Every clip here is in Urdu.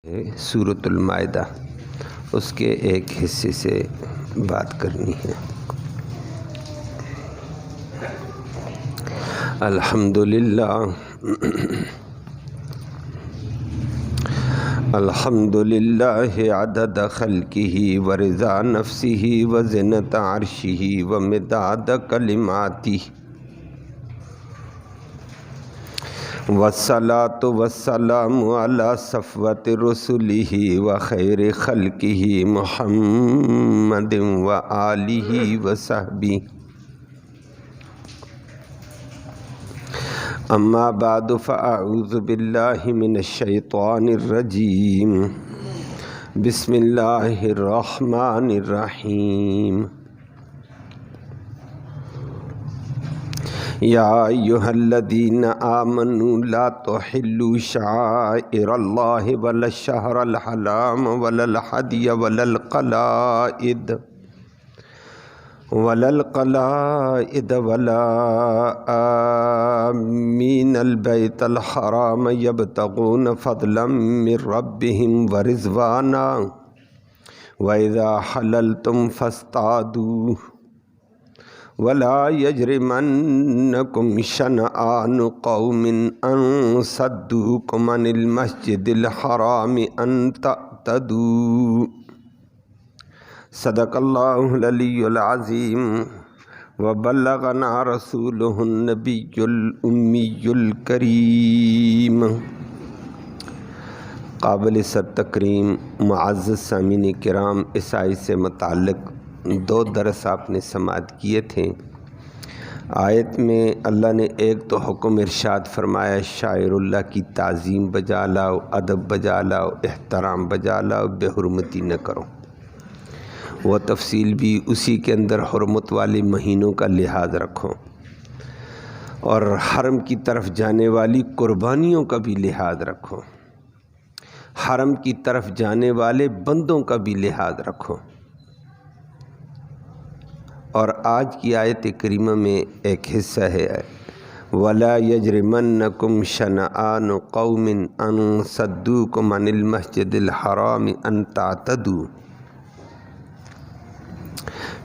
سورۃ المائدہ اس کے ایک حصے سے بات کرنی ہے۔ الحمدللہ عدد خلقہ ورضا نفسہ وزنۃ عرشہ ومداد کلماتہ والصلاۃ والسلام علی صفوۃ رسلہ وخیر خلقہ محمد وآلہ وصحبہ، اما بعد فاعوذ باللہ من الشیطان الرجیم، بسم اللہ الرحمن الرحیم۔ یا ایہا الذین آمنوا لا تحلوا شعائر اللہ ولا الشہر الحرام ولا الہدی ولا القلائد ولا آمین البیت الحرام یبتغون فضلا من ربہم ورضوانا وَإِذَا حَلَلْتُمْ فَاصْطَادُوا وَلَا يَجْرِمَنَّكُمْ شَنَآنُ قَوْمٍ أَن صَدُّوكُمْ عَنِ الْمَسْجِدِ الْحَرَامِ أَن تَعْتَدُوا۔ صدق اللہ العلی العظیم وبلغنا رسولہ النبی الامی الکریم۔ قابل صد تکریم معزز سامعین کرام، اس آیت سے متعلق دو درس آپ نے سماعت کیے تھے۔ آیت میں اللہ نے ایک تو حکم ارشاد فرمایا شاعر اللہ کی تعظیم بجا لاؤ، ادب بجا لاؤ، احترام بجا لاؤ، بے حرمتی نہ کرو۔ وہ تفصیل بھی اسی کے اندر حرمت والے مہینوں کا لحاظ رکھو، اور حرم کی طرف جانے والی قربانیوں کا بھی لحاظ رکھو، حرم کی طرف جانے والے بندوں کا بھی لحاظ رکھو۔ اور آج کی آیت کریمہ میں ایک حصہ ہے وَلَا يَجْرِمَنَّكُمْ شَنَآنُ قَوْمٍ أَن صَدُّوكُمْ عَنِ الْمَسْجِدِ الْحَرَامِ أَن تَعْتَدُوا۔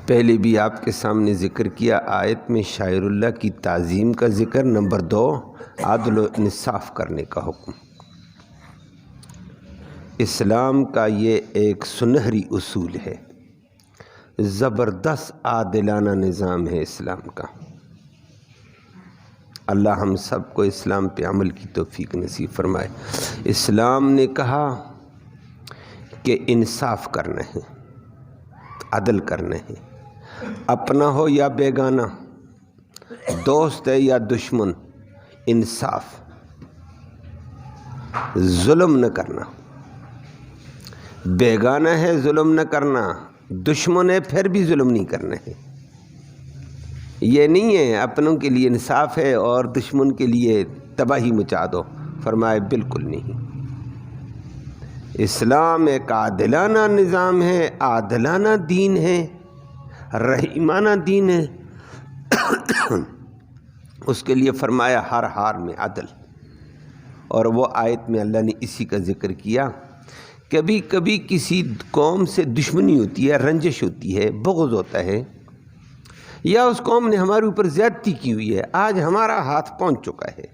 پہلے بھی آپ کے سامنے ذکر کیا، آیت میں شاعر اللہ کی تعظیم کا ذکر، نمبر 2 عدل و انصاف کرنے کا حکم۔ اسلام کا یہ ایک سنہری اصول ہے، زبردست عادلانہ نظام ہے اسلام کا۔ اللہ ہم سب کو اسلام پہ عمل کی توفیق نصیب فرمائے۔ اسلام نے کہا کہ انصاف کرنا ہے، عدل کرنا ہے، اپنا ہو یا بیگانہ، دوست ہے یا دشمن، انصاف، ظلم نہ کرنا، بیگانہ ہے ظلم نہ کرنا، دشمن ہے پھر بھی ظلم نہیں کرنا ہے۔ یہ نہیں ہے اپنوں کے لیے انصاف ہے اور دشمن کے لیے تباہی مچا دو، فرمائے بالکل نہیں۔ اسلام ایک عادلانہ نظام ہے، عادلانہ دین ہے، رحیمانہ دین ہے۔ اس کے لیے فرمایا ہر حال میں عدل، اور وہ آیت میں اللہ نے اسی کا ذکر کیا۔ کبھی کبھی کسی قوم سے دشمنی ہوتی ہے، رنجش ہوتی ہے، بغض ہوتا ہے، یا اس قوم نے ہمارے اوپر زیادتی کی ہوئی ہے، آج ہمارا ہاتھ پہنچ چکا ہے،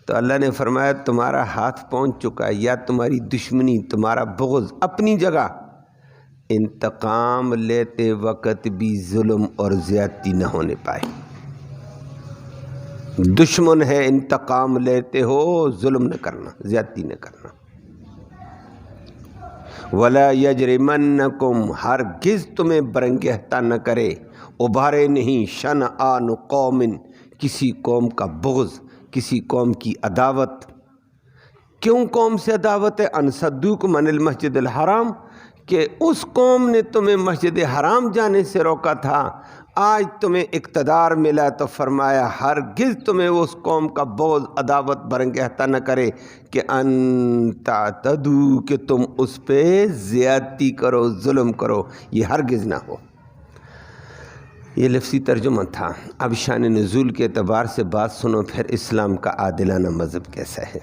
تو اللہ نے فرمایا تمہارا ہاتھ پہنچ چکا ہے، یا تمہاری دشمنی، تمہارا بغض اپنی جگہ، انتقام لیتے وقت بھی ظلم اور زیادتی نہ ہونے پائے۔ دشمن ہے، انتقام لیتے ہو، ظلم نہ کرنا، زیادتی نہ کرنا۔ وَلَا يَجْرِمَنَّكُمْ، ہرگز تمہیں برنگہتا نہ کرے، ابھارے نہیں، شنآن قوم، کسی قوم کا بغض، کسی قوم کی عداوت۔ کیوں قوم سے عداوت ہے؟ ان صدوکم عن المسجد الحرام، کہ اس قوم نے تمہیں مسجد حرام جانے سے روکا تھا، آج تمہیں اقتدار ملا تو فرمایا ہرگز تمہیں اس قوم کا بغض، عداوت برنگہتا نہ کرے کہ ان تعتدوا، کہ تم اس پہ زیادتی کرو، ظلم کرو، یہ ہرگز نہ ہو۔ یہ لفظی ترجمہ تھا۔ اب شان نزول کے اعتبار سے بات سنو، پھر اسلام کا عادلانہ مذہب کیسا ہے۔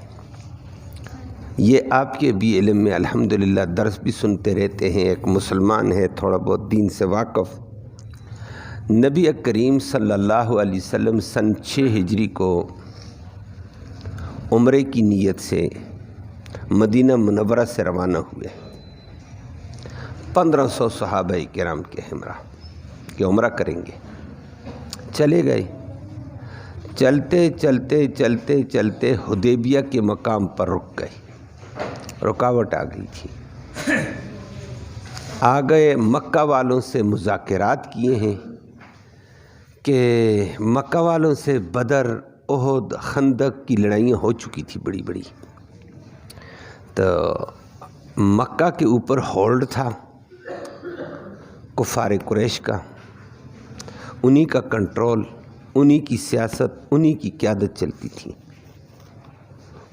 یہ آپ کے بھی علم میں الحمدللہ درس بھی سنتے رہتے ہیں، ایک مسلمان ہے تھوڑا بہت دین سے واقف۔ نبی کریم صلی اللہ علیہ وسلم سن 6 ہجری کو عمرے کی نیت سے مدینہ منورہ سے روانہ ہوئے، 1500 صحابہ کرام کے ہمراہ کہ عمرہ کریں گے۔ چلے گئے، چلتے چلتے چلتے چلتے حدیبیہ کے مقام پر رک گئے، رکاوٹ آ گئی تھی۔ آ گئے، مکہ والوں سے مذاکرات کیے ہیں کہ مکہ والوں سے بدر، احد، خندق کی لڑائیاں ہو چکی تھی بڑی بڑی، تو مکہ کے اوپر ہولڈ تھا کفار قریش کا، انہی کا کنٹرول، انہی کی سیاست، انہی کی قیادت چلتی تھی۔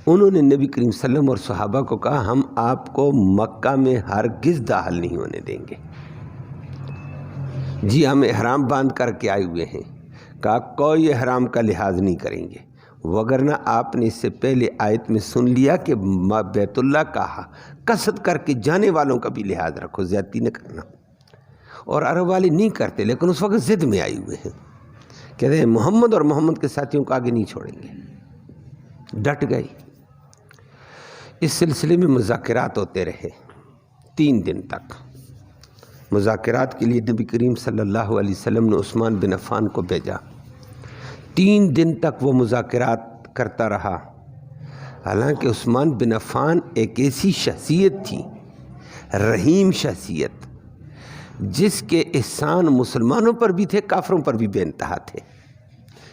انہوں نے نبی کریم صلی اللہ علیہ وسلم اور صحابہ کو کہا ہم آپ کو مکہ میں ہرگز داخل نہیں ہونے دیں گے، جی ہم احرام باندھ کر کے آئے ہوئے ہیں۔ کہا کوئی احرام کا لحاظ نہیں کریں گے، وگرنہ آپ نے اس سے پہلے آیت میں سن لیا کہ بیت اللہ کا قصد کر کے جانے والوں کا بھی لحاظ رکھو، زیادتی نہ کرنا۔ اور عرب والے نہیں کرتے، لیکن اس وقت ضد میں آئے ہوئے ہیں، کہتے ہیں محمد اور محمد کے ساتھیوں کو آگے نہیں چھوڑیں گے، ڈٹ گئی۔ اس سلسلے میں مذاکرات ہوتے رہے 3 دن تک۔ مذاکرات کے لیے نبی کریم صلی اللہ علیہ وسلم نے عثمان بن عفان کو بھیجا، 3 دن تک وہ مذاکرات کرتا رہا۔ حالانکہ عثمان بن عفان ایک ایسی شخصیت تھی، رحیم شخصیت، جس کے احسان مسلمانوں پر بھی تھے، کافروں پر بھی بے انتہا تھے،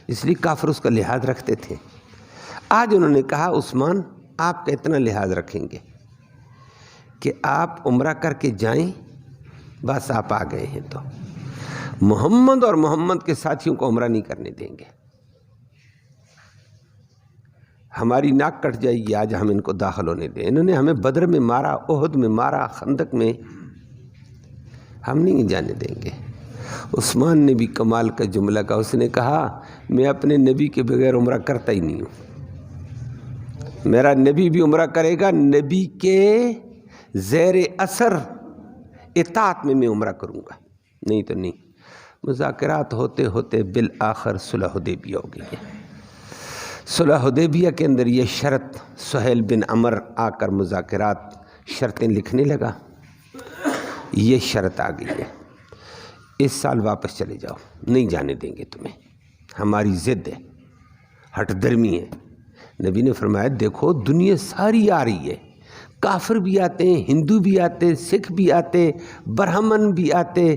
اس لیے کافر اس کا لحاظ رکھتے تھے۔ آج انہوں نے کہا عثمان آپ کا اتنا لحاظ رکھیں گے کہ آپ عمرہ کر کے جائیں، بس آپ آ گئے ہیں تو محمد اور محمد کے ساتھیوں کو عمرہ نہیں کرنے دیں گے، ہماری ناک کٹ جائے گی آج ہم ان کو داخل ہونے دیں۔ انہوں نے ہمیں بدر میں مارا، احد میں مارا، خندق میں، ہم نہیں جانے دیں گے۔ عثمان نے بھی کمال کا جملہ کہا، اس نے کہا میں اپنے نبی کے بغیر عمرہ کرتا ہی نہیں ہوں، میرا نبی بھی عمرہ کرے گا، نبی کے زیر اثر اطاعت میں عمرہ کروں گا، نہیں تو نہیں۔ مذاکرات ہوتے ہوتے بالآخر صلح حدیبیہ ہو گئی ہے۔ صلح حدیبیہ کے اندر یہ شرط، سہیل بن عمر آ کر مذاکرات شرطیں لکھنے لگا، یہ شرط آ گئی ہے اس سال واپس چلے جاؤ، نہیں جانے دیں گے تمہیں، ہماری ضد ہے، ہٹ درمی ہے۔ نبی نے فرمایا دیکھو دنیا ساری آ رہی ہے، کافر بھی آتے ہیں، ہندو بھی آتے، سکھ بھی آتے، برہمن بھی آتے،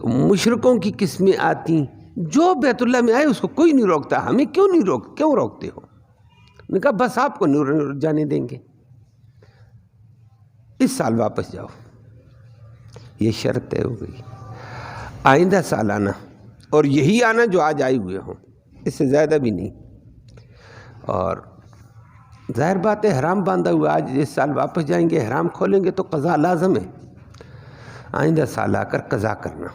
مشرکوں کی قسمیں آتی، جو بیت اللہ میں آئے اس کو کوئی نہیں روکتا، ہمیں کیوں روکتے ہو؟ نے کہا بس آپ کو نہیں جانے دیں گے، اس سال واپس جاؤ، یہ شرط طے ہو گئی۔ آئندہ سال آنا، اور یہی آنا جو آج آئے ہوئے ہوں، اس سے زیادہ بھی نہیں۔ اور ظاہر بات ہے حرام باندھا ہوا، آج اس سال واپس جائیں گے، حرام کھولیں گے تو قضا لازم ہے، آئندہ سال آ کر قضا کرنا،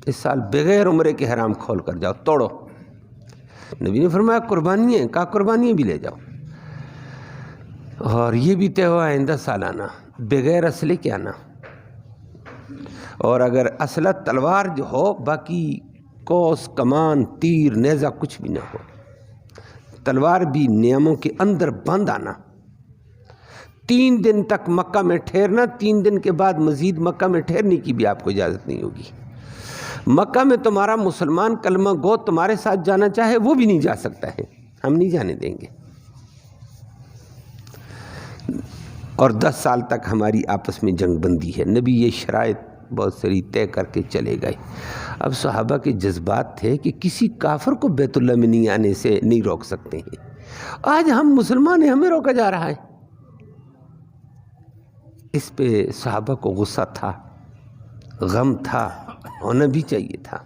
اس سال بغیر عمرے کے حرام کھول کر جاؤ، توڑو۔ نبی نے فرمایا قربانی ہے، کہا قربانیاں بھی لے جاؤ، اور یہ بھی طے ہوا آئندہ سال آنا، بغیر اسلحے کے آنا، اور اگر اسلحہ تلوار جو ہو، باقی کوس، کمان، تیر، نیزہ کچھ بھی نہ ہو، تلوار بھی نیاموں کے اندر بند آنا، 3 دن تک مکہ میں ٹھہرنا، 3 دن کے بعد مزید مکہ میں ٹھہرنے کی بھی آپ کو اجازت نہیں ہوگی۔ مکہ میں تمہارا مسلمان کلمہ گو تمہارے ساتھ جانا چاہے وہ بھی نہیں جا سکتا ہے، ہم نہیں جانے دیں گے۔ اور 10 سال تک ہماری آپس میں جنگ بندی ہے۔ نبی یہ شرائط بہت ساری طے کر کے چلے گئے۔ اب صحابہ کے جذبات تھے کہ کسی کافر کو بیت اللہ میں نہیں آنے سے نہیں روک سکتے ہیں، آج ہم مسلمان ہیں، ہمیں روکا جا رہا ہے۔ اس پہ صحابہ کو غصہ تھا، غم تھا، ہونا بھی چاہیے تھا۔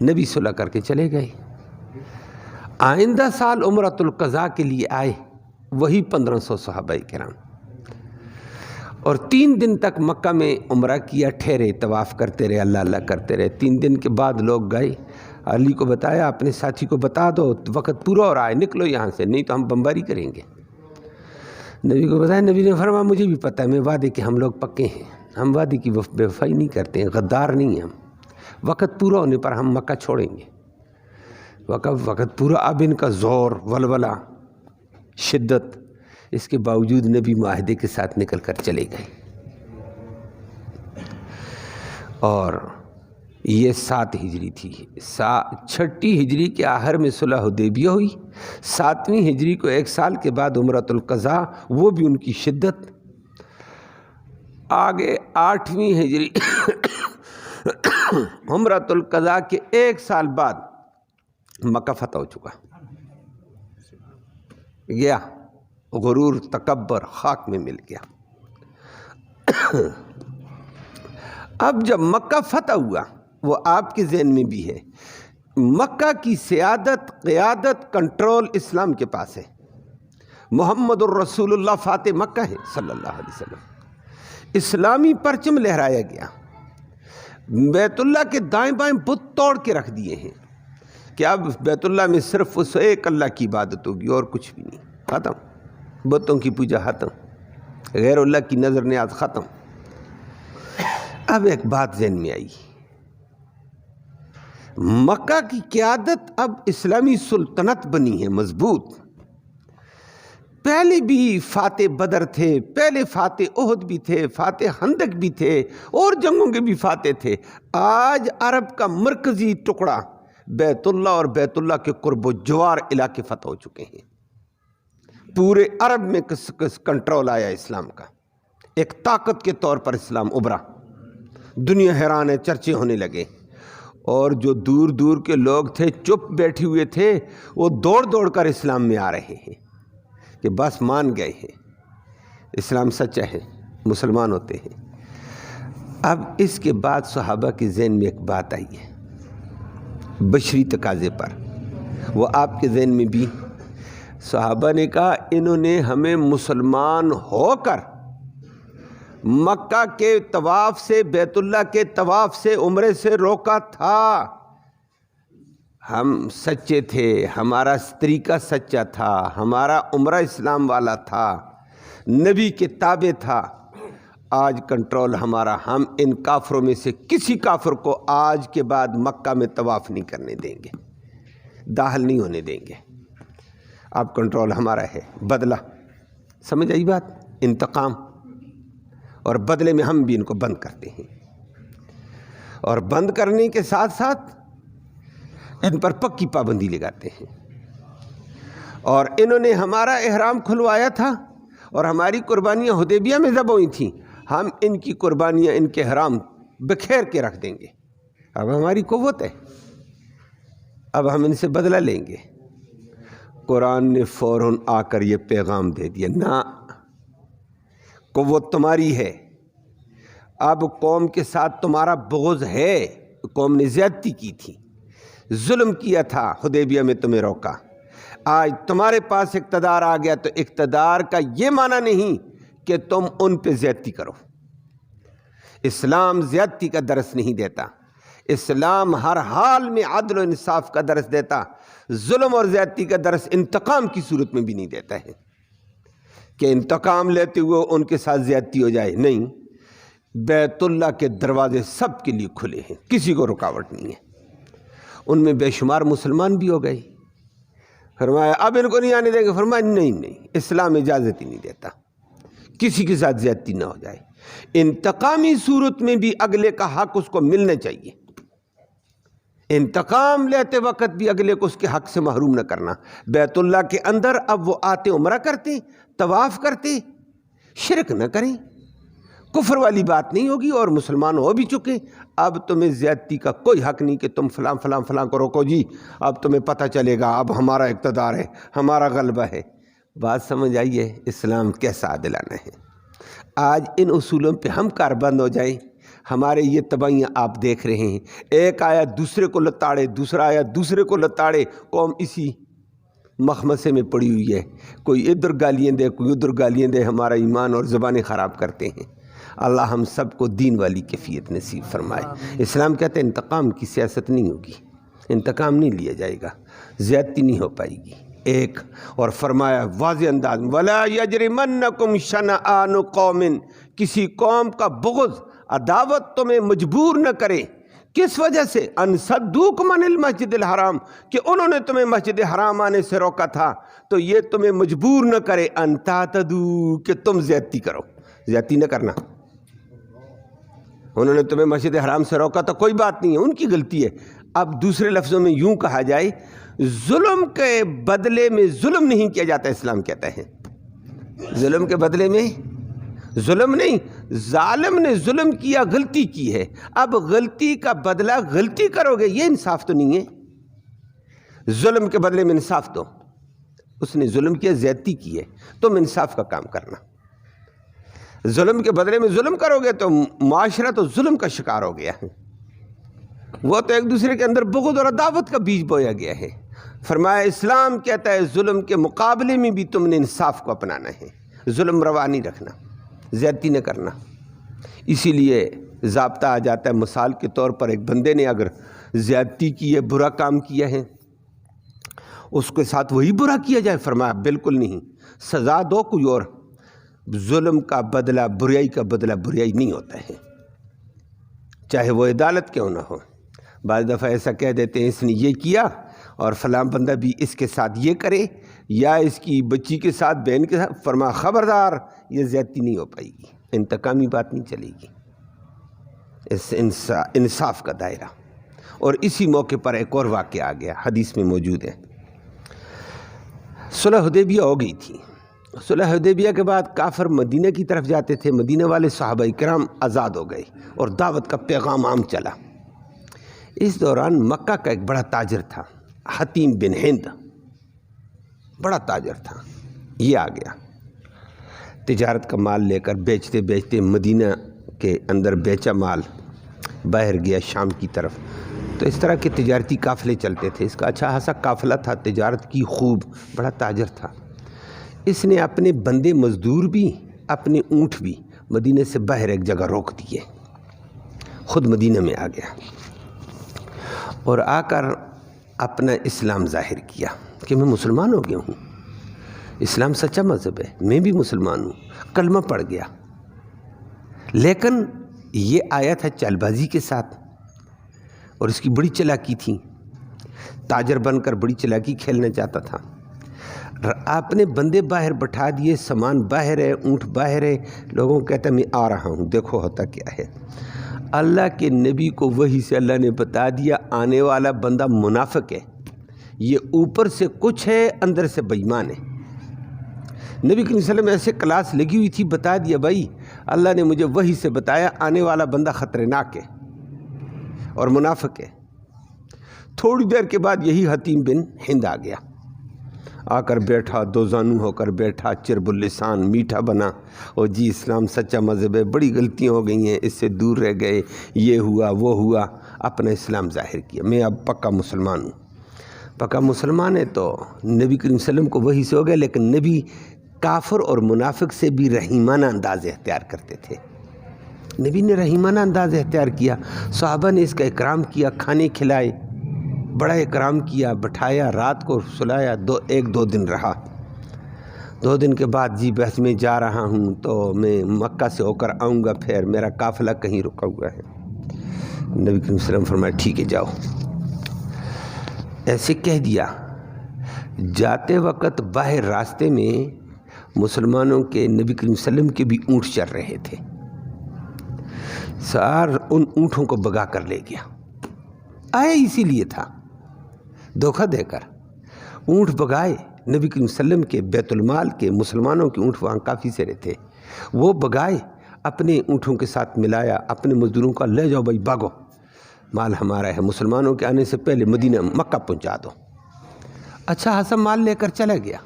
نبی صلح کر کے چلے گئے۔ آئندہ سال عمرۃ القضاء کے لیے آئے وہی 1500 صحابہ کرام، اور 3 دن تک مکہ میں عمرہ کیا، ٹھہرے، طواف کرتے رہے، اللہ اللہ کرتے رہے۔ 3 دن کے بعد لوگ گئے، علی کو بتایا اپنے ساتھی کو بتا دو وقت پورا ہو رہا ہے، نکلو یہاں سے، نہیں تو ہم بمباری کریں گے۔ نبی کو بتایا، نبی نے فرمایا مجھے بھی پتہ ہے، میں وعدے کے ہم لوگ پکے ہیں، ہم وعدے کی بے وفائی نہیں کرتے ہیں، غدار نہیں ہیں ہم۔ وقت پورا ہونے پر ہم مکہ چھوڑیں گے، وقت پورا، اب ان کا زور، ولولہ، شدت، اس کے باوجود نبی معاہدے کے ساتھ نکل کر چلے گئے۔ اور یہ 7 ہجری تھی، 6 ہجری کے آخر میں صلح حدیبیہ ہوئی، 7ویں ہجری کو 1 سال کے بعد عمرۃ القضاء، وہ بھی ان کی شدت۔ آگے 8ویں ہجری عمرۃ القضاء کے 1 سال بعد مکہ فتح ہو چکا، گیا، غرور، تکبر خاک میں مل گیا۔ اب جب مکہ فتح ہوا، وہ آپ کے ذہن میں بھی ہے، مکہ کی سیادت، قیادت، کنٹرول اسلام کے پاس ہے۔ محمد الرسول اللہ فاتح مکہ ہے صلی اللہ علیہ وسلم۔ اسلامی پرچم لہرایا گیا، بیت اللہ کے دائیں بائیں بت توڑ کے رکھ دیے ہیں کہ اب بیت اللہ میں صرف اس ایک اللہ کی عبادت ہوگی اور کچھ بھی نہیں، ختم، بتوں کی پوجا ختم، غیر اللہ کی نظر نیاز ختم۔ اب ایک بات ذہن میں آئی، مکہ کی قیادت اب اسلامی سلطنت بنی ہے مضبوط۔ پہلے بھی فاتح بدر تھے، پہلے فاتح احد بھی تھے، فاتح خندق بھی تھے، اور جنگوں کے بھی فاتح تھے۔ آج عرب کا مرکزی ٹکڑا بیت اللہ اور بیت اللہ کے قرب و جوار علاقے فتح ہو چکے ہیں۔ پورے عرب میں کنٹرول آیا اسلام کا، ایک طاقت کے طور پر اسلام ابھرا، دنیا حیران ہے، چرچے ہونے لگے۔ اور جو دور دور کے لوگ تھے، چپ بیٹھے ہوئے تھے، وہ دوڑ دوڑ کر اسلام میں آ رہے ہیں کہ بس مان گئے ہیں، اسلام سچا ہے، مسلمان ہوتے ہیں۔ اب اس کے بعد صحابہ کے ذہن میں ایک بات آئی ہے بشری تقاضے پر، وہ آپ کے ذہن میں بھی۔ صحابہ نے کہا انہوں نے ہمیں مسلمان ہو کر مکہ کے طواف سے، بیت اللہ کے طواف سے، عمرے سے روکا تھا۔ ہم سچے تھے، ہمارا طریقہ سچا تھا، ہمارا عمرہ اسلام والا تھا، نبی کے تابع تھا۔ آج کنٹرول ہمارا، ہم ان کافروں میں سے کسی کافر کو آج کے بعد مکہ میں طواف نہیں کرنے دیں گے، داخل نہیں ہونے دیں گے۔ اب کنٹرول ہمارا ہے، بدلہ، سمجھ آئی بات؟ انتقام، اور بدلے میں ہم بھی ان کو بند کرتے ہیں، اور بند کرنے کے ساتھ ساتھ ان پر پکی پابندی لگاتے ہیں۔ اور انہوں نے ہمارا احرام کھلوایا تھا اور ہماری قربانیاں حدیبیہ میں ذبح ہوئی تھیں، ہم ان کی قربانیاں، ان کے احرام بکھیر کے رکھ دیں گے۔ اب ہماری قوت ہے، اب ہم ان سے بدلہ لیں گے۔ قرآن نے فوراً آ کر یہ پیغام دے دیا، نہ، قوت تمہاری ہے، اب قوم کے ساتھ تمہارا بغض ہے، قوم نے زیادتی کی تھی، ظلم کیا تھا، حدیبیہ میں تمہیں روکا، آج تمہارے پاس اقتدار آ گیا تو اقتدار کا یہ معنی نہیں کہ تم ان پہ زیادتی کرو۔ اسلام زیادتی کا درس نہیں دیتا، اسلام ہر حال میں عدل و انصاف کا درس دیتا، ظلم اور زیادتی کا درس انتقام کی صورت میں بھی نہیں دیتا ہے کہ انتقام لیتے ہوئے ان کے ساتھ زیادتی ہو جائے، نہیں۔ بیت اللہ کے دروازے سب کے لیے کھلے ہیں، کسی کو رکاوٹ نہیں ہے۔ ان میں بے شمار مسلمان بھی ہو گئے، فرمایا اب ان کو نہیں آنے دیں گے، فرمایا نہیں، اسلام اجازت ہی نہیں دیتا، کسی کے ساتھ زیادتی نہ ہو جائے۔ انتقامی صورت میں بھی اگلے کا حق اس کو ملنا چاہیے، انتقام لیتے وقت بھی اگلے کو اس کے حق سے محروم نہ کرنا۔ بیت اللہ کے اندر اب وہ آتے، عمرہ کرتے، طواف کرتے، شرک نہ کریں، کفر والی بات نہیں ہوگی، اور مسلمان ہو بھی چکے، اب تمہیں زیادتی کا کوئی حق نہیں کہ تم فلاں فلاں فلاں کو روکو جی، اب تمہیں پتہ چلے گا، اب ہمارا اقتدار ہے، ہمارا غلبہ ہے۔ بات سمجھ آئیے اسلام کیسا عادلانہ ہے؟ آج ان اصولوں پہ ہم کاربند ہو جائیں، ہمارے یہ تباہیاں آپ دیکھ رہے ہیں، ایک آیا دوسرے کو لتاڑے، دوسرا آیا دوسرے کو لتاڑے، قوم اسی مخمصے میں پڑی ہوئی ہے، کوئی ادھر گالیاں دے، کوئی ادھر گالیاں دے، ہمارا ایمان اور زبانیں خراب کرتے ہیں۔ اللہ ہم سب کو دین والی کیفیت نصیب فرمائے۔ اسلام کہتے ہیں انتقام کی سیاست نہیں ہوگی، انتقام نہیں لیا جائے گا، زیادتی نہیں ہو پائے گی، ایک، اور فرمایا واضح انداز میں وَلَا يَجْرِمَنَّكُمْ شَنَآنُ قَوْمٍ، کسی قوم کا بغض، عداوت تمہیں مجبور نہ کرے۔ کس وجہ سے؟ ان صدوکم عن المسجد الحرام، کہ انہوں نے تمہیں مسجد حرام آنے سے روکا تھا، تو یہ تمہیں مجبور نہ کرے ان تعتدوا، کہ تم زیادتی کرو۔ زیادتی نہ کرنا، انہوں نے تمہیں مسجد حرام سے روکا تو کوئی بات نہیں ہے، ان کی غلطی ہے۔ اب دوسرے لفظوں میں یوں کہا جائے، ظلم کے بدلے میں ظلم نہیں کیا جاتا، اسلام کہتا ہے ظلم کے بدلے میں ظلم نہیں، ظالم نے ظلم کیا، غلطی کی ہے، اب غلطی کا بدلہ غلطی کرو گے، یہ انصاف تو نہیں ہے۔ ظلم کے بدلے میں انصاف دو، اس نے ظلم کیا، زیادتی کی ہے، تم انصاف کا کام کرنا۔ ظلم کے بدلے میں ظلم کرو گے تو معاشرہ تو ظلم کا شکار ہو گیا ہے، وہ تو ایک دوسرے کے اندر بغض اور عداوت کا بیج بویا گیا ہے۔ فرمایا اسلام کہتا ہے ظلم کے مقابلے میں بھی تم نے انصاف کو اپنانا ہے، ظلم روا نہیں رکھنا، زیادتی نہ کرنا۔ اسی لیے ضابطہ آ جاتا ہے، مثال کے طور پر ایک بندے نے اگر زیادتی کی ہے، برا کام کیا ہے، اس کے ساتھ وہی برا کیا جائے؟ فرمایا بالکل نہیں، سزا دو کوئی اور، ظلم کا بدلہ بریائی کا بدلہ بریائی نہیں ہوتا ہے، چاہے وہ عدالت کیوں نہ ہو۔ بعض دفعہ ایسا کہہ دیتے ہیں اس نے یہ کیا اور فلاں بندہ بھی اس کے ساتھ یہ کرے، یا اس کی بچی کے ساتھ، بہن کے ساتھ، فرما خبردار یہ زیادتی نہیں ہو پائے گی، انتقامی بات نہیں چلے گی، اس انصاف کا دائرہ۔ اور اسی موقع پر ایک اور واقعہ آ گیا، حدیث میں موجود ہے۔ صلح حدیبیہ ہو گئی تھی، صلح حدیبیہ کے بعد کافر مدینہ کی طرف جاتے تھے، مدینہ والے صحابہ کرام آزاد ہو گئے اور دعوت کا پیغام عام چلا۔ اس دوران مکہ کا ایک بڑا تاجر تھا، حتیم بن ہند، بڑا تاجر تھا، یہ آ گیا تجارت کا مال لے کر، بیچتے بیچتے مدینہ کے اندر بیچا مال، باہر گیا شام کی طرف۔ تو اس طرح کے تجارتی قافلے چلتے تھے، اس کا اچھا خاصا قافلہ تھا تجارت کی، خوب بڑا تاجر تھا۔ اس نے اپنے بندے مزدور بھی، اپنے اونٹ بھی مدینہ سے باہر ایک جگہ روک دیے، خود مدینہ میں آ گیا اور آ کر اپنا اسلام ظاہر کیا کہ میں مسلمان ہو گیا ہوں، اسلام سچا مذہب ہے، میں بھی مسلمان ہوں، کلمہ پڑھ گیا۔ لیکن یہ آیا تھا چال بازی کے ساتھ، اور اس کی بڑی چلاکی تھی، تاجر بن کر بڑی چلاکی کھیلنا چاہتا تھا۔ آپ نے بندے باہر بٹھا دیے، سامان باہر ہے، اونٹ باہر ہے، لوگوں کو کہتا ہے میں آ رہا ہوں، دیکھو ہوتا کیا ہے۔ اللہ کے نبی کو وحی سے اللہ نے بتا دیا آنے والا بندہ منافق ہے، یہ اوپر سے کچھ ہے، اندر سے بے ایمان ہے۔ نبی کریم صلی اللہ علیہ وسلم ایسے کلاس لگی ہوئی تھی، بتا دیا بھائی اللہ نے مجھے وحی سے بتایا آنے والا بندہ خطرناک ہے اور منافق ہے۔ تھوڑی دیر کے بعد یہی حتیم بن ہند آ گیا، آ کر بیٹھا، دو زانو ہو کر بیٹھا، چرب اللسان، میٹھا بنا، اور جی اسلام سچا مذہب ہے، بڑی غلطیاں ہو گئی ہیں، اس سے دور رہ گئے، یہ ہوا وہ ہوا، اپنا اسلام ظاہر کیا، میں اب پکا مسلمان ہوں۔ پکا مسلمان ہے تو نبی کریم صلی اللہ علیہ وسلم کو وحی سے ہو گیا، لیکن نبی کافر اور منافق سے بھی رحیمانہ انداز اختیار کرتے تھے۔ نبی نے رحیمانہ انداز اختیار کیا، صحابہ نے اس کا اکرام کیا، کھانے کھلائے، بڑا اکرام کیا، بٹھایا، رات کو سلایا، ایک دو دن رہا۔ 2 دن کے بعد جی بس میں جا رہا ہوں تو میں مکہ سے ہو کر آؤں گا، پھر میرا قافلہ کہیں رکا ہوا ہے۔ نبی کریم صلی اللہ علیہ وسلم فرمایا ٹھیک ہے جاؤ۔ ایسے کہہ دیا، جاتے وقت باہر راستے میں مسلمانوں کے، نبی کریم صلی اللہ علیہ وسلم کے بھی اونٹ چل رہے تھے، سار ان اونٹوں کو بگا کر لے گیا، آیا اسی لیے تھا، دھوکہ دے کر اونٹ بگائے۔ نبی کریم صلی اللہ علیہ وسلم کے بیت المال کے مسلمانوں کے اونٹ وہاں کافی سارے تھے، وہ بگائے، اپنے اونٹوں کے ساتھ ملایا، اپنے مزدوروں کا لے جاؤ بھائی بھاگو، مال ہمارا ہے، مسلمانوں کے آنے سے پہلے مدینہ مکہ پہنچا دو۔ اچھا خاصا مال لے کر چلا گیا۔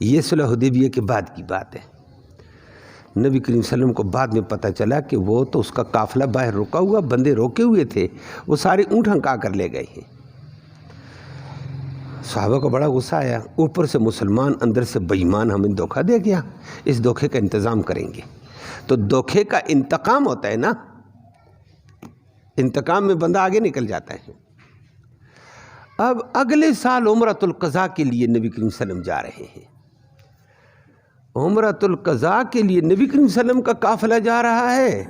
یہ صلح حدیبیہ کے بعد کی بات ہے۔ نبی کریم صلی اللہ علیہ وسلم کو بعد میں پتہ چلا کہ وہ تو اس کا قافلہ باہر رکا ہوا، بندے روکے ہوئے تھے، وہ سارے اونٹ ہنکا کر لے گئے ہیں۔ صحابہ کو بڑا غصہ آیا، اوپر سے مسلمان اندر سے بے ایمان، ہمیں دھوکہ دے گیا، اس دھوکے کا انتظام کریں گے۔ تو دھوکے کا انتقام ہوتا ہے نا، انتقام میں بندہ آگے نکل جاتا ہے۔ اب اگلے سال عمرۃ القضاء کے لیے نبی کریم صلی اللہ علیہ وسلم جا رہے ہیں. عمرۃ القضاء کے لیے نبی کریم صلی اللہ علیہ وسلم کا قافلہ جا رہا ہے.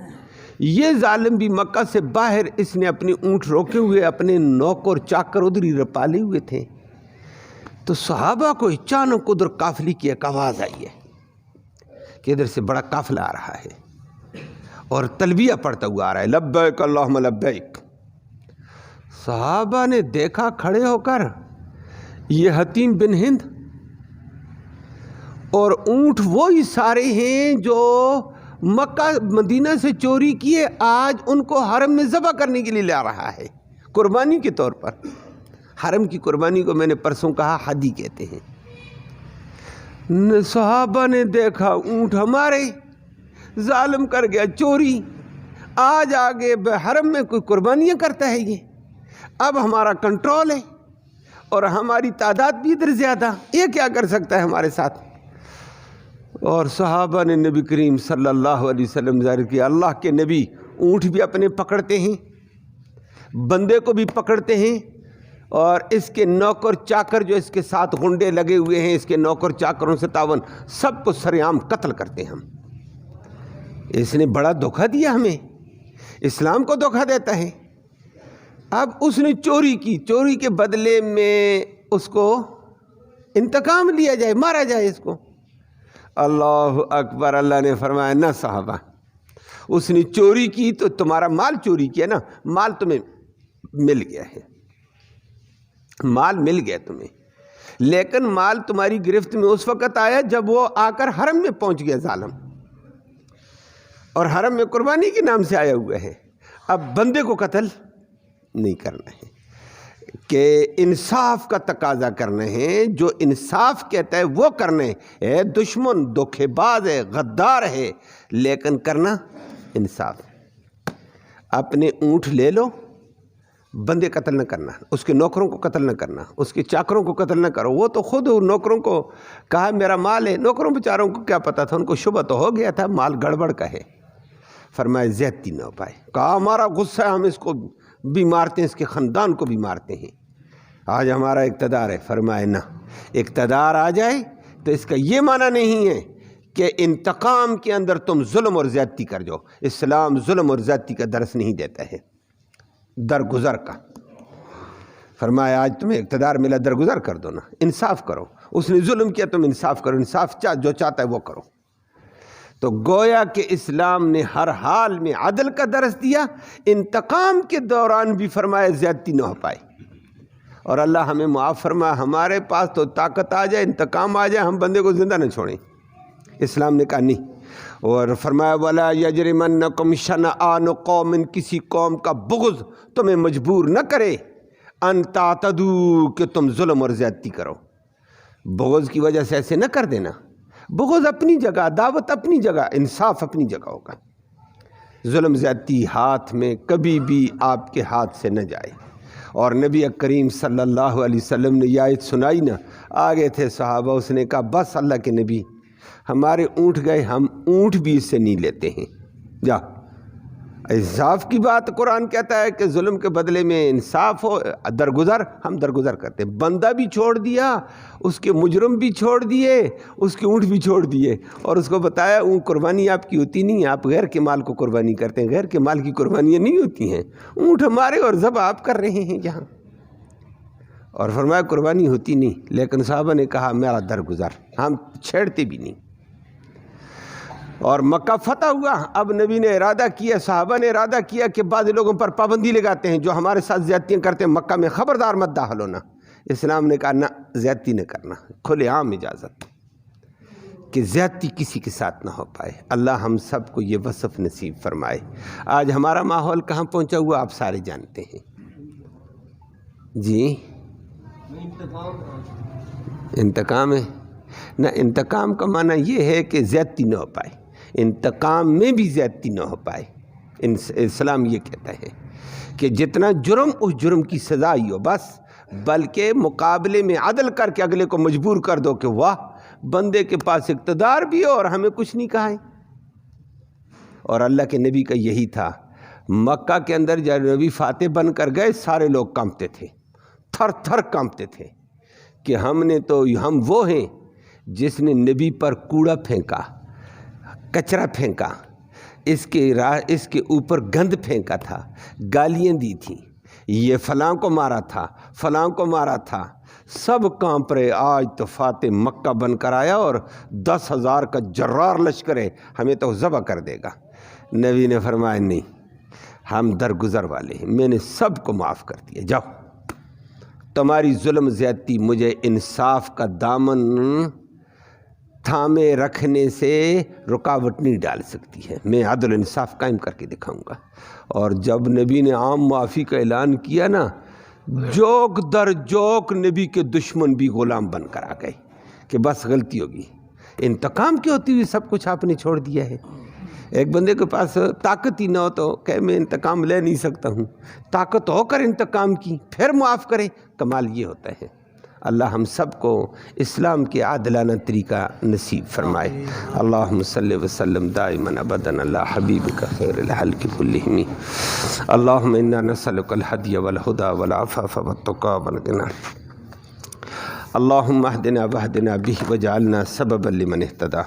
یہ ظالم بھی مکہ سے باہر اس نے اپنے اونٹ روکے ہوئے اپنے نوکر چاکر ادھر ہی پالے ہوئے تھے. تو صحابہ کو اچانک ادھر قافلے کی ایک آواز آئی ہے کہ ادھر سے بڑا قافلہ آ رہا ہے اور تلبیہ پڑھتا ہوا آ رہا ہے لبیک اللہم لبیک. صحابہ نے دیکھا کھڑے ہو کر یہ حتیم بن ہند اور اونٹ وہی سارے ہیں جو مکہ مدینہ سے چوری کیے، آج ان کو حرم میں ذبح کرنے کے لیے لا رہا ہے قربانی کے طور پر. حرم کی قربانی کو میں نے پرسوں کہا حدی کہتے ہیں. صحابہ نے دیکھا اونٹ ہمارے، ظالم کر گیا چوری، آج آگے حرم میں کوئی قربانیاں کرتا ہے یہ. اب ہمارا کنٹرول ہے اور ہماری تعداد بھی ادھر زیادہ، یہ کیا کر سکتا ہے ہمارے ساتھ. اور صحابہ نے نبی کریم صلی اللہ علیہ وسلم ظاہر کیا اللہ کے نبی اونٹ بھی اپنے پکڑتے ہیں، بندے کو بھی پکڑتے ہیں، اور اس کے نوکر چاکر جو اس کے ساتھ غنڈے لگے ہوئے ہیں، اس کے نوکر چاکروں سے تعاون، سب کو سرعام قتل کرتے ہیں ہم. اس نے بڑا دھوکہ دیا ہمیں، اسلام کو دھوکہ دیتا ہے. اب اس نے چوری کی، چوری کے بدلے میں اس کو انتقام لیا جائے، مارا جائے اس کو. اللہ اکبر. اللہ نے فرمایا نہ صحابہ، اس نے چوری کی تو تمہارا مال چوری کیا نا، مال تمہیں مل گیا ہے، مال مل گیا تمہیں، لیکن مال تمہاری گرفت میں اس وقت آیا جب وہ آ کر حرم میں پہنچ گیا ظالم، اور حرم میں قربانی کے نام سے آیا ہوا ہے. اب بندے کو قتل نہیں کرنا ہے کہ انصاف کا تقاضا کرنا ہے، جو انصاف کہتا ہے وہ کرنا ہے. دشمن دھوکے باز ہے، غدار ہے، لیکن کرنا انصاف. اپنے اونٹ لے لو، بندے قتل نہ کرنا، اس کے نوکروں کو قتل نہ کرنا، اس کے چاکروں کو قتل نہ کرو. وہ تو خود نوکروں کو کہا میرا مال ہے، نوکروں بیچاروں کو کیا پتا تھا، ان کو شبہ تو ہو گیا تھا مال گڑبڑ کا ہے. فرمایا زیادتی نہ ہو پائے. کہا ہمارا غصہ ہے، ہم اس کو بھی مارتے ہیں، اس کے خاندان کو بھی مارتے ہیں، آج ہمارا اقتدار ہے. فرمایا نہ، اقتدار آ جائے تو اس کا یہ معنی نہیں ہے کہ انتقام کے اندر تم ظلم اور زیادتی کر جاؤ. اسلام ظلم اور زیادتی کا درس نہیں دیتا ہے، درگزر کا. فرمایا آج تمہیں اقتدار ملا، درگزر کر دو نا، انصاف کرو. اس نے ظلم کیا، تم انصاف کرو، انصاف جو چاہتا ہے وہ کرو. تو گویا کہ اسلام نے ہر حال میں عدل کا درس دیا. انتقام کے دوران بھی فرمایا زیادتی نہ ہو پائے. اور اللہ ہمیں معاف فرمایا، ہمارے پاس تو طاقت آ جائے، انتقام آ جائے، ہم بندے کو زندہ نہ چھوڑیں. اسلام نے کہا نہیں. اور فرمایا وَلَا يَجْرِمَنَّكُمْ شَنَآنُ قَوْمٍ، کسی قوم کا بغض تمہیں مجبور نہ کرے، ان تعتدوا، کہ تم ظلم اور زیادتی کرو. بغض کی وجہ سے ایسے نہ کر دینا. بغض اپنی جگہ، دعوت اپنی جگہ، انصاف اپنی جگہ ہوگا. ظلم زیادتی ہاتھ میں کبھی بھی آپ کے ہاتھ سے نہ جائے. اور نبی کریم صلی اللہ علیہ وسلم نے یہ آیت سنائی نا، آگے تھے صحابہ، اس نے کہا بس اللہ کے نبی، ہمارے اونٹ گئے، ہم اونٹ بھی اس سے نہیں لیتے ہیں. جا، انصاف کی بات قرآن کہتا ہے کہ ظلم کے بدلے میں انصاف ہو، درگزر، ہم درگزر کرتے ہیں. بندہ بھی چھوڑ دیا، اس کے مجرم بھی چھوڑ دیے، اس کے اونٹ بھی چھوڑ دیے، اور اس کو بتایا اونٹ قربانی آپ کی ہوتی نہیں ہے، آپ غیر کے مال کو قربانی کرتے ہیں. غیر کے مال کی قربانیاں نہیں ہوتی ہیں، اونٹ ہمارے اور ذبح آپ کر رہے ہیں یہاں. اور فرمایا قربانی ہوتی نہیں، لیکن صحابہ نے کہا میرا درگزر، ہم چھیڑتے بھی نہیں. اور مکہ فتح ہوا. اب نبی نے ارادہ کیا، صحابہ نے ارادہ کیا کہ بعض لوگوں پر پابندی لگاتے ہیں جو ہمارے ساتھ زیادتیاں کرتے ہیں، مکہ میں خبردار مت داخل ہونا. اسلام نے کہا نہ، زیادتی نہ کرنا، کھلے عام اجازت کہ زیادتی کسی کے ساتھ نہ ہو پائے. اللہ ہم سب کو یہ وصف نصیب فرمائے. آج ہمارا ماحول کہاں پہنچا ہوا آپ سارے جانتے ہیں. جی انتقام ہے نہ، انتقام کا معنی یہ ہے کہ زیادتی نہ ہو پائے، انتقام میں بھی زیادتی نہ ہو پائے. اسلام یہ کہتا ہے کہ جتنا جرم اس جرم کی سزا ہی ہو بس، بلکہ مقابلے میں عدل کر کے اگلے کو مجبور کر دو کہ واہ بندے کے پاس اقتدار بھی ہو اور ہمیں کچھ نہیں کہا ہے. اور اللہ کے نبی کا یہی تھا. مکہ کے اندر جب نبی فاتح بن کر گئے سارے لوگ کانپتے تھے، تھر تھر کانپتے تھے کہ ہم وہ ہیں جس نے نبی پر کوڑا پھینکا، کچرا پھینکا، اس کے اوپر گند پھینکا تھا، گالیاں دی تھیں، یہ فلاں کو مارا تھا، فلاں کو مارا تھا، سب کانپ رہے۔ آج تو فاتح مکہ بن کر آیا اور 10,000 کا جرار لشکر ہے، ہمیں تو ذبح کر دے گا۔ نبی نے فرمایا نہیں، ہم درگزر والے ہیں، میں نے سب کو معاف کر دیا، جاؤ۔ تمہاری ظلم زیادتی مجھے انصاف کا دامن تھامے رکھنے سے رکاوٹ نہیں ڈال سکتی ہے، میں عدل انصاف قائم کر کے دکھاؤں گا۔ اور جب نبی نے عام معافی کا اعلان کیا نا، جوک در جوک نبی کے دشمن بھی غلام بن کر آ گئے کہ بس غلطی ہوگی، انتقام کی ہوتی ہوئی سب کچھ آپ نے چھوڑ دیا ہے۔ ایک بندے کے پاس طاقت ہی نہ ہو تو کہ میں انتقام لے نہیں سکتا ہوں، طاقت ہو کر انتقام کی پھر معاف کرے، کمال یہ ہوتا ہے۔ اللہ ہم سب کو اسلام کے عادلانہ طریقہ نصیب فرمائے۔ اللہم صلی وسلم دائما ابدا علی حبیبک خیر الخلق کلہم۔ اللہم انا نسألک الہدی والہدی والعفاف والتقی والغنی۔ اللہم اہدنا واہدنا بہ وجعلنا سببا لمن اہتدی۔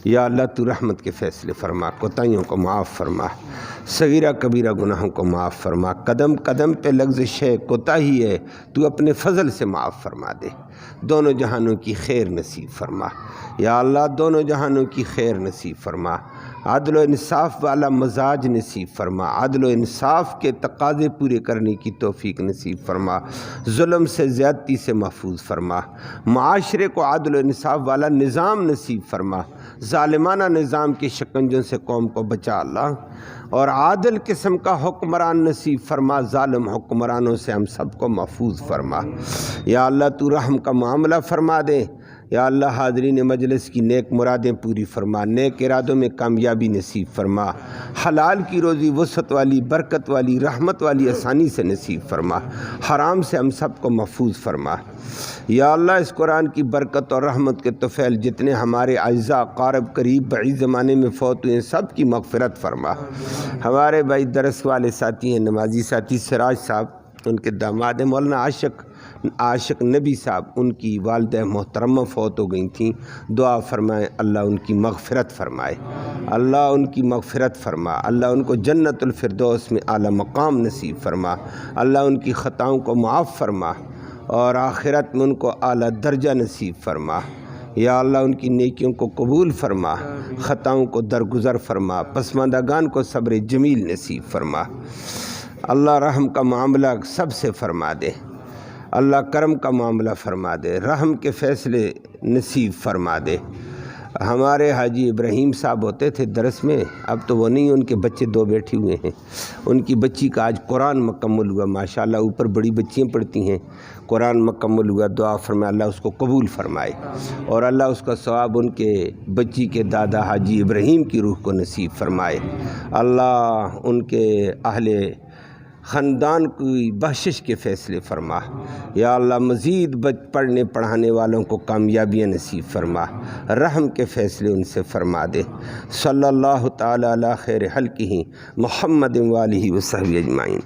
یا اللہ تو رحمت کے فیصلے فرما، کوتاہیوں کو معاف فرما، صغیرہ کبیرہ گناہوں کو معاف فرما، قدم قدم پہ لغزش ہے، کوتاہی ہے، تو اپنے فضل سے معاف فرما دے۔ دونوں جہانوں کی خیر نصیب فرما یا اللہ، دونوں جہانوں کی خیر نصیب فرما۔ عدل و انصاف والا مزاج نصیب فرما، عدل و انصاف کے تقاضے پورے کرنے کی توفیق نصیب فرما، ظلم سے زیادتی سے محفوظ فرما، معاشرے کو عدل و انصاف والا نظام نصیب فرما، ظالمانہ نظام کے شکنجوں سے قوم کو بچا اللہ، اور عادل قسم کا حکمران نصیب فرما، ظالم حکمرانوں سے ہم سب کو محفوظ فرما۔ یا اللہ تو رحم کا معاملہ فرما دے، یا اللہ حاضرین مجلس کی نیک مرادیں پوری فرما، نیک ارادوں میں کامیابی نصیب فرما، حلال کی روزی وسعت والی، برکت والی، رحمت والی آسانی سے نصیب فرما، حرام سے ہم سب کو محفوظ فرما۔ یا اللہ اس قرآن کی برکت اور رحمت کے طفیل جتنے ہمارے اعزاء قارب قریب بعید زمانے میں فوت ہوئے ہیں سب کی مغفرت فرما۔ ہمارے بھائی درس والے ساتھی ہیں، نمازی ساتھی سراج صاحب، ان کے داماد مولانا عاشق نبی صاحب، ان کی والدہ محترمہ فوت ہو گئی تھیں، دعا فرمائیں اللہ ان کی مغفرت فرمائے، اللہ ان کی مغفرت فرما، اللہ ان کو جنت الفردوس میں اعلیٰ مقام نصیب فرما، اللہ ان کی خطاؤں کو معاف فرما اور آخرت میں ان کو اعلیٰ درجہ نصیب فرما۔ یا اللہ ان کی نیکیوں کو قبول فرما، خطاؤں کو درگزر فرما، پسماندگان کو صبر جمیل نصیب فرما۔ اللہ رحم کا معاملہ سب سے فرما دے، اللہ کرم کا معاملہ فرما دے، رحم کے فیصلے نصیب فرما دے۔ ہمارے حاجی ابراہیم صاحب ہوتے تھے درس میں، اب تو وہ نہیں، ان کے بچے 2 بیٹھے ہوئے ہیں، ان کی بچی کا آج قرآن مکمل ہوا، ماشاءاللہ اوپر بڑی بچیاں پڑھتی ہیں، قرآن مکمل ہوا، دعا فرمائے اللہ اس کو قبول فرمائے اور اللہ اس کا ثواب ان کے بچی کے دادا حاجی ابراہیم کی روح کو نصیب فرمائے۔ اللہ ان کے اہل خاندان کی بخشش کے فیصلے فرما۔ یا اللہ مزید پڑھنے پڑھانے والوں کو کامیابیاں نصیب فرما، رحم کے فیصلے ان سے فرما دے۔ صلی اللہ تعالی علی خیر خلقہ محمد و آلہ و صحبہ اجمعین۔